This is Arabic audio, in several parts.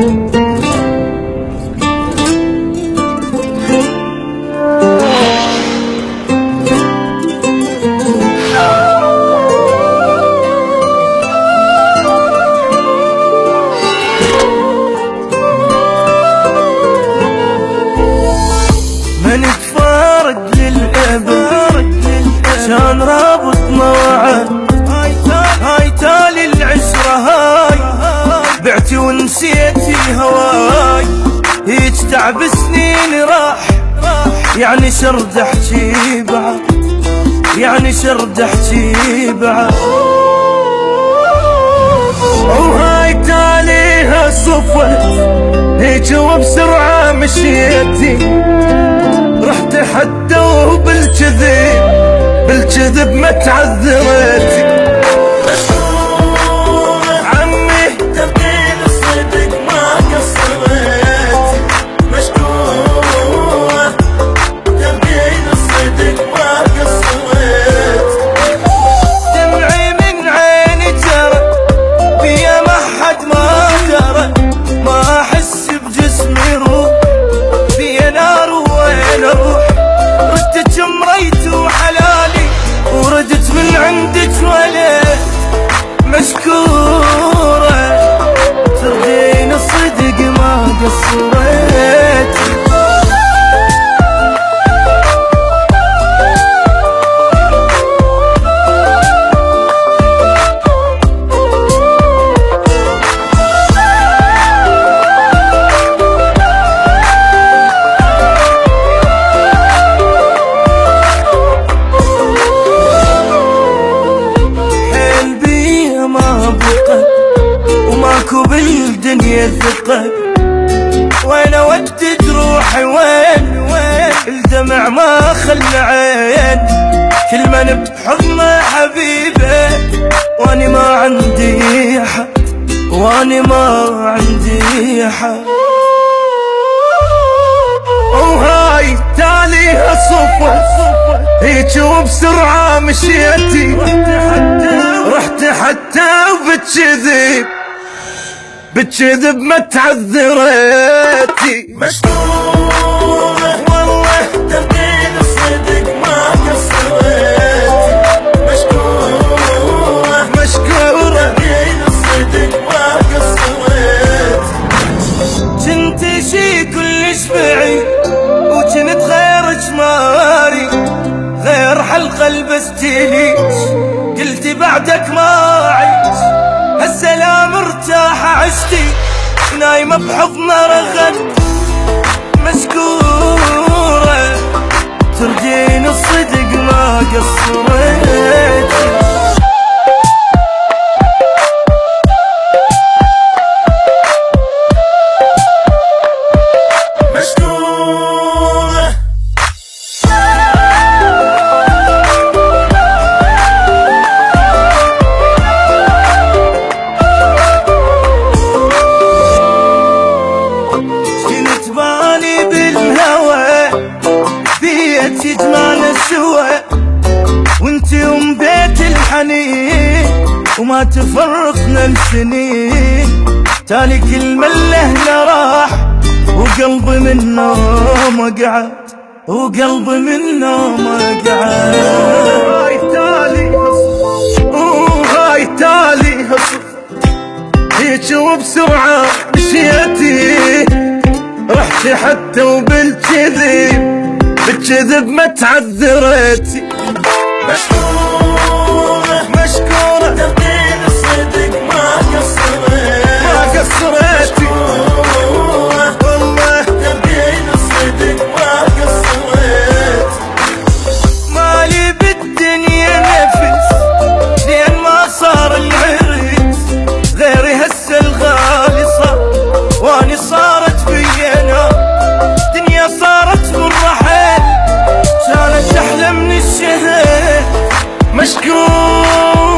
ما نتفارق للأبد عشان رابطنا وعد. هاي تالي العشرة هاي بعتي ونسيتي هواي، هيج تعب سنين راح يعني شرد احكي بعد، يعني شرد احكي بعد. وهاي تاليها صفت هيج وبسرعة مشيتي، رحت حتى بالكذب ما تعذرتي. عمي تبين الصدق ما قصرت، مشكورة تبين الصدق ما قصرت. دمعي من عيني جرى بيا ما حد ما درى، ما احس بجسمي روح بيا نار وين اروح. ردت مريت وحلالي وردت من عندك ولد، مشكورة ترضين الصدق ما قصرت. وماكو بالدنيا ثقة، وين ودت روحي وين الدمع ما خلى عين. كل من بحضنه حبيبه واني ما عندي حد، واني ما عندي حد. وهاي تاليها صفة هيج وبسرعة مشيتي، رحت حتى بالكذب ما تعذرتي. مشكورة والله تبين الصدق ما قصرت، مشكورة تبين الصدق ما قصرت. كنت شي كلش بعيد وكنت غير جماري، غير حلقة لبستيليش قلت بعدك ما عيش. هالسلام ارتاح عشتي نايمة بحضن رغد، مشكورة ترجين الصدق ما قصرت. جمعنا سوا وانت يوم بيت الحنين، وما تفرقنا لسنين. تالي كل من لهنا راح وقلبي منه ما قعد، وقلبي منه ما قعد. هاي تالي هصف هيج وبسرعة مشيتي، رحت حتى بالكذب ما تعذرتي. مشكورة تبين الصدق ما قصرتي. والله تبين الصدق ما قصرت. مالي بالدنيا نفس لين ما صار العريس، غيري هسه الغالي صار واني صارت بيا نار. دنيا صارت بالرحل كانت احلى من الشهر، مشكورة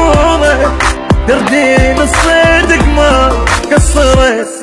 تردين الصدق ما قصرت.